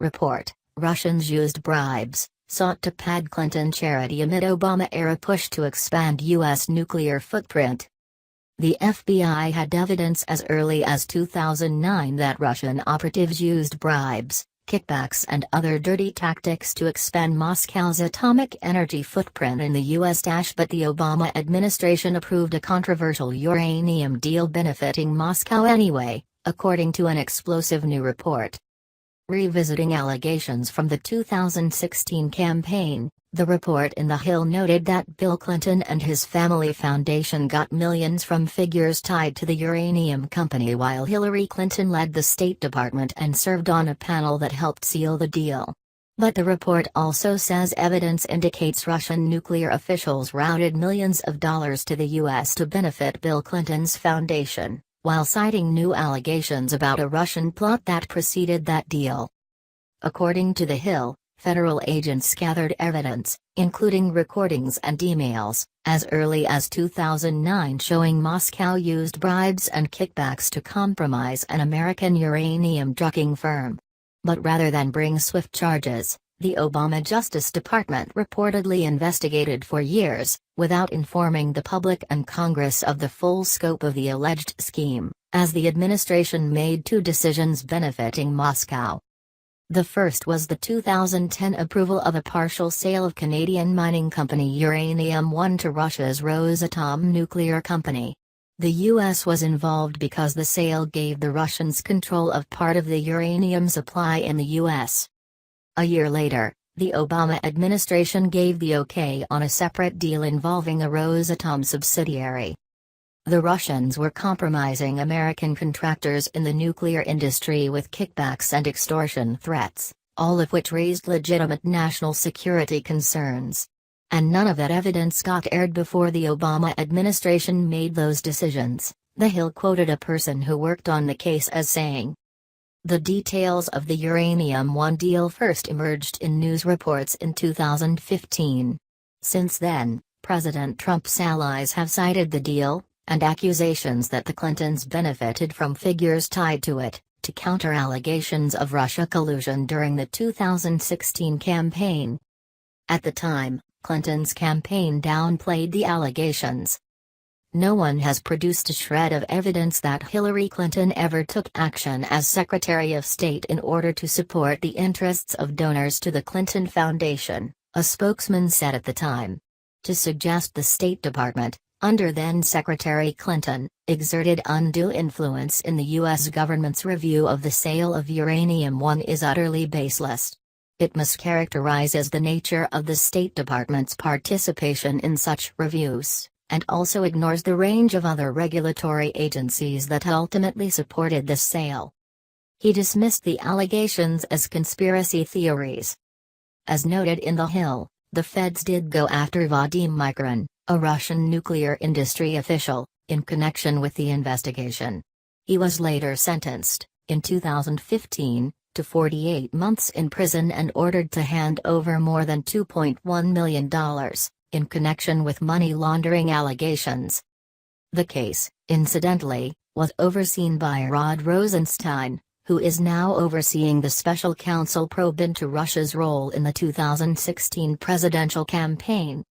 Report: Russians used bribes, sought to pad Clinton charity amid Obama-era push to expand U.S. nuclear footprint. The FBI had evidence as early as 2009 that Russian operatives used bribes, kickbacks and other dirty tactics to expand Moscow's atomic energy footprint in the U.S. But the Obama administration approved a controversial uranium deal benefiting Moscow anyway, according to an explosive new report. Revisiting allegations from the 2016 campaign, the report in The Hill noted that Bill Clinton and his family foundation got millions from figures tied to the uranium company while Hillary Clinton led the State Department and served on a panel that helped seal the deal. But the report also says evidence indicates Russian nuclear officials routed millions of dollars to the U.S. to benefit Bill Clinton's foundation, while citing new allegations about a Russian plot that preceded that deal. According to The Hill, federal agents gathered evidence, including recordings and emails, as early as 2009 showing Moscow used bribes and kickbacks to compromise an American uranium trucking firm. But rather than bring swift charges, the Obama Justice Department reportedly investigated for years, without informing the public and Congress of the full scope of the alleged scheme, as the administration made two decisions benefiting Moscow. The first was the 2010 approval of a partial sale of Canadian mining company Uranium One to Russia's Rosatom nuclear company. The U.S. was involved because the sale gave the Russians control of part of the uranium supply in the U.S. A year later, the Obama administration gave the okay on a separate deal involving a Rosatom subsidiary. The Russians were compromising American contractors in the nuclear industry with kickbacks and extortion threats, all of which raised legitimate national security concerns. And none of that evidence got aired before the Obama administration made those decisions, The Hill quoted a person who worked on the case as saying. The details of the Uranium One deal first emerged in news reports in 2015. Since then, President Trump's allies have cited the deal, and accusations that the Clintons benefited from figures tied to it, to counter allegations of Russia collusion during the 2016 campaign. At the time, Clinton's campaign downplayed the allegations. No one has produced a shred of evidence that Hillary Clinton ever took action as Secretary of State in order to support the interests of donors to the Clinton Foundation, a spokesman said at the time. To suggest the State Department, under then-Secretary Clinton, exerted undue influence in the U.S. government's review of the sale of Uranium One is utterly baseless. It mischaracterizes the nature of the State Department's participation in such reviews, and also ignores the range of other regulatory agencies that ultimately supported this sale. He dismissed the allegations as conspiracy theories. As noted in The Hill, the feds did go after Vadim Mykran, a Russian nuclear industry official, in connection with the investigation. He was later sentenced, in 2015, to 48 months in prison and ordered to hand over more than $2.1 million, in connection with money laundering allegations. The case, incidentally, was overseen by Rod Rosenstein, who is now overseeing the special counsel probe into Russia's role in the 2016 presidential campaign.